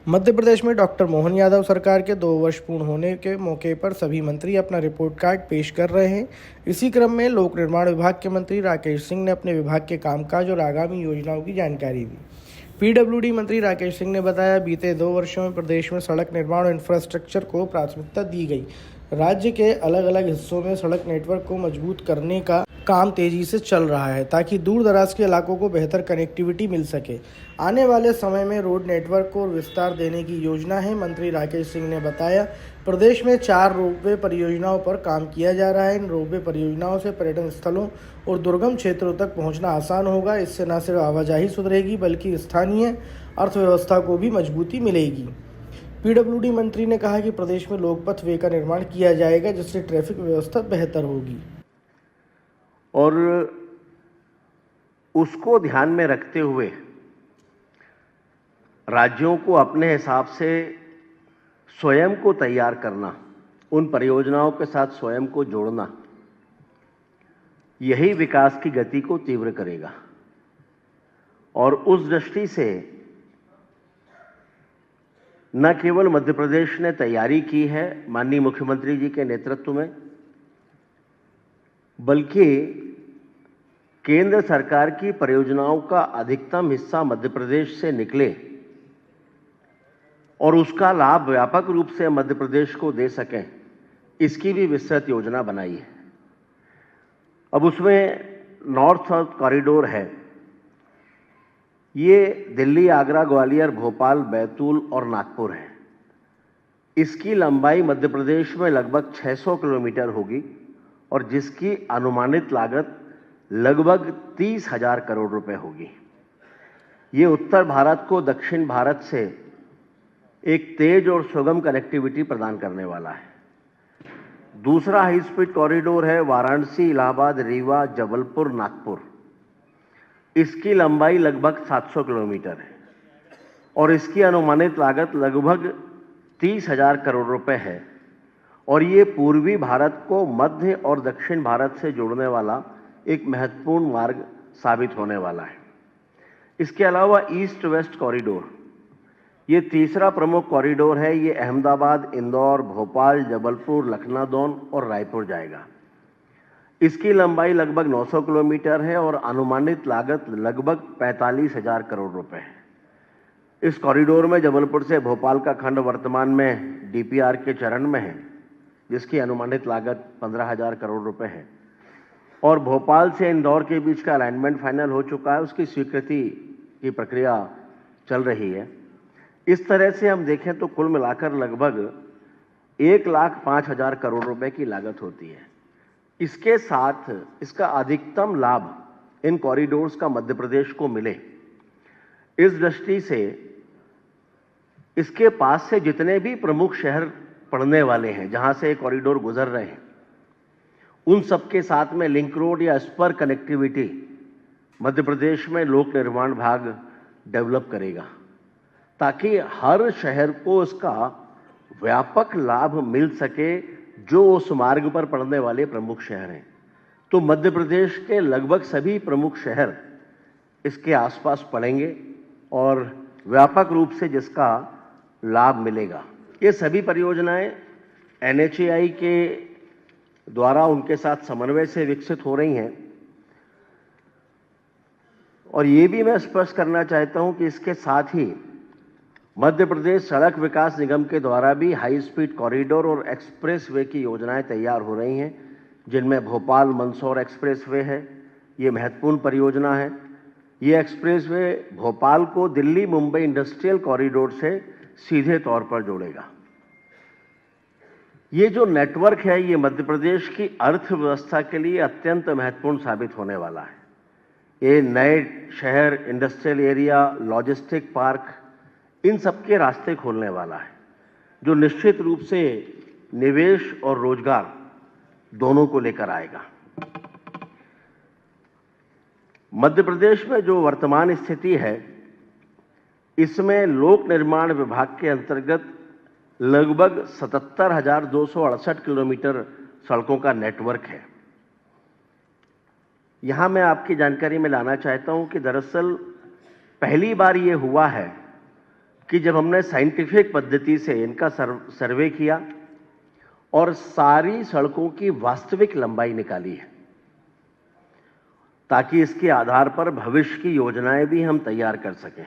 मध्य प्रदेश में डॉक्टर मोहन यादव सरकार के 2 वर्ष पूर्ण होने के मौके पर सभी मंत्री अपना रिपोर्ट कार्ड पेश कर रहे हैं। इसी क्रम में लोक निर्माण विभाग के मंत्री राकेश सिंह ने अपने विभाग के कामकाज और आगामी योजनाओं की जानकारी दी। पीडब्ल्यूडी मंत्री राकेश सिंह ने बताया, बीते 2 वर्षों में प्रदेश में सड़क निर्माण और इंफ्रास्ट्रक्चर को प्राथमिकता दी गई। राज्य के अलग अलग हिस्सों में सड़क नेटवर्क को मजबूत करने का काम तेजी से चल रहा है ताकि दूर दराज के इलाकों को बेहतर कनेक्टिविटी मिल सके। आने वाले समय में रोड नेटवर्क को विस्तार देने की योजना है। मंत्री राकेश सिंह ने बताया, प्रदेश में 4 रोपवे परियोजनाओं पर काम किया जा रहा है। इन रोपवे परियोजनाओं से पर्यटन स्थलों और दुर्गम क्षेत्रों तक पहुंचना आसान होगा। इससे न सिर्फ आवाजाही सुधरेगी बल्कि स्थानीय अर्थव्यवस्था को भी मजबूती मिलेगी। पीडब्ल्यूडी मंत्री ने कहा कि प्रदेश में लोकपथ वे का निर्माण किया जाएगा, जिससे ट्रैफिक व्यवस्था बेहतर होगी और उसको ध्यान में रखते हुए राज्यों को अपने हिसाब से स्वयं को तैयार करना, उन परियोजनाओं के साथ स्वयं को जोड़ना, यही विकास की गति को तीव्र करेगा। और उस दृष्टि से न केवल मध्य प्रदेश ने तैयारी की है माननीय मुख्यमंत्री जी के नेतृत्व में, बल्कि केंद्र सरकार की परियोजनाओं का अधिकतम हिस्सा मध्य प्रदेश से निकले और उसका लाभ व्यापक रूप से मध्य प्रदेश को दे सकें, इसकी भी विस्तृत योजना बनाई है। अब उसमें नॉर्थ साउथ कॉरिडोर है। ये दिल्ली, आगरा, ग्वालियर, भोपाल, बैतूल और नागपुर है। इसकी लंबाई मध्य प्रदेश में लगभग 600 किलोमीटर होगी और जिसकी अनुमानित लागत लगभग 30,000 करोड़ रुपए होगी। ये उत्तर भारत को दक्षिण भारत से एक तेज और सुगम कनेक्टिविटी प्रदान करने वाला है। दूसरा हाई स्पीड कॉरिडोर है वाराणसी, इलाहाबाद, रीवा, जबलपुर, नागपुर। इसकी लंबाई लगभग 700 किलोमीटर है और इसकी अनुमानित लागत लगभग 30,000 करोड़ रुपए है और ये पूर्वी भारत को मध्य और दक्षिण भारत से जोड़ने वाला एक महत्वपूर्ण मार्ग साबित होने वाला है। इसके अलावा ईस्ट वेस्ट कॉरिडोर, ये तीसरा प्रमुख कॉरिडोर है। ये अहमदाबाद, इंदौर, भोपाल, जबलपुर, लखनऊ और रायपुर जाएगा। इसकी लंबाई लगभग 900 किलोमीटर है और अनुमानित लागत लगभग 45,000 करोड़ रुपए है। इस कॉरिडोर में जबलपुर से भोपाल का खंड वर्तमान में डीपीआर के चरण में है, जिसकी अनुमानित लागत 15,000 करोड़ रुपए है और भोपाल से इंदौर के बीच का अलाइनमेंट फाइनल हो चुका है। उसकी स्वीकृति की प्रक्रिया चल रही है। इस तरह से हम देखें तो कुल मिलाकर लगभग 1,05,000 करोड़ रुपए की लागत होती है। इसके साथ इसका अधिकतम लाभ इन कॉरिडोर्स का मध्य प्रदेश को मिले, इस दृष्टि से इसके पास से जितने भी प्रमुख शहर पड़ने वाले हैं जहां से कॉरिडोर गुजर रहे हैं, उन सबके साथ में लिंक रोड या स्पर कनेक्टिविटी मध्य प्रदेश में लोक निर्माण विभाग डेवलप करेगा ताकि हर शहर को इसका व्यापक लाभ मिल सके जो उस मार्ग पर पड़ने वाले प्रमुख शहर हैं। तो मध्य प्रदेश के लगभग सभी प्रमुख शहर इसके आसपास पड़ेंगे और व्यापक रूप से जिसका लाभ मिलेगा। ये सभी परियोजनाएं NHAI के द्वारा उनके साथ समन्वय से विकसित हो रही हैं और ये भी मैं स्पष्ट करना चाहता हूं कि इसके साथ ही मध्य प्रदेश सड़क विकास निगम के द्वारा भी हाई स्पीड कॉरिडोर और एक्सप्रेस वे की योजनाएं तैयार हो रही हैं, जिनमें भोपाल मंदसौर एक्सप्रेस वे है। ये महत्वपूर्ण परियोजना है। ये एक्सप्रेस वे भोपाल को दिल्ली मुंबई इंडस्ट्रियल कॉरिडोर से सीधे तौर पर जोड़ेगा। ये जो नेटवर्क है ये मध्य प्रदेश की अर्थव्यवस्था के लिए अत्यंत महत्वपूर्ण साबित होने वाला है। ये नए शहर, इंडस्ट्रियल एरिया, लॉजिस्टिक पार्क, इन सबके रास्ते खोलने वाला है, जो निश्चित रूप से निवेश और रोजगार दोनों को लेकर आएगा। मध्य प्रदेश में जो वर्तमान स्थिति है, इसमें लोक निर्माण विभाग के अंतर्गत लगभग 77,268 किलोमीटर सड़कों का नेटवर्क है। यहां मैं आपकी जानकारी में लाना चाहता हूं कि दरअसल पहली बार ये हुआ है कि जब हमने साइंटिफिक पद्धति से इनका सर्वे किया और सारी सड़कों की वास्तविक लंबाई निकाली है, ताकि इसके आधार पर भविष्य की योजनाएं भी हम तैयार कर सकें।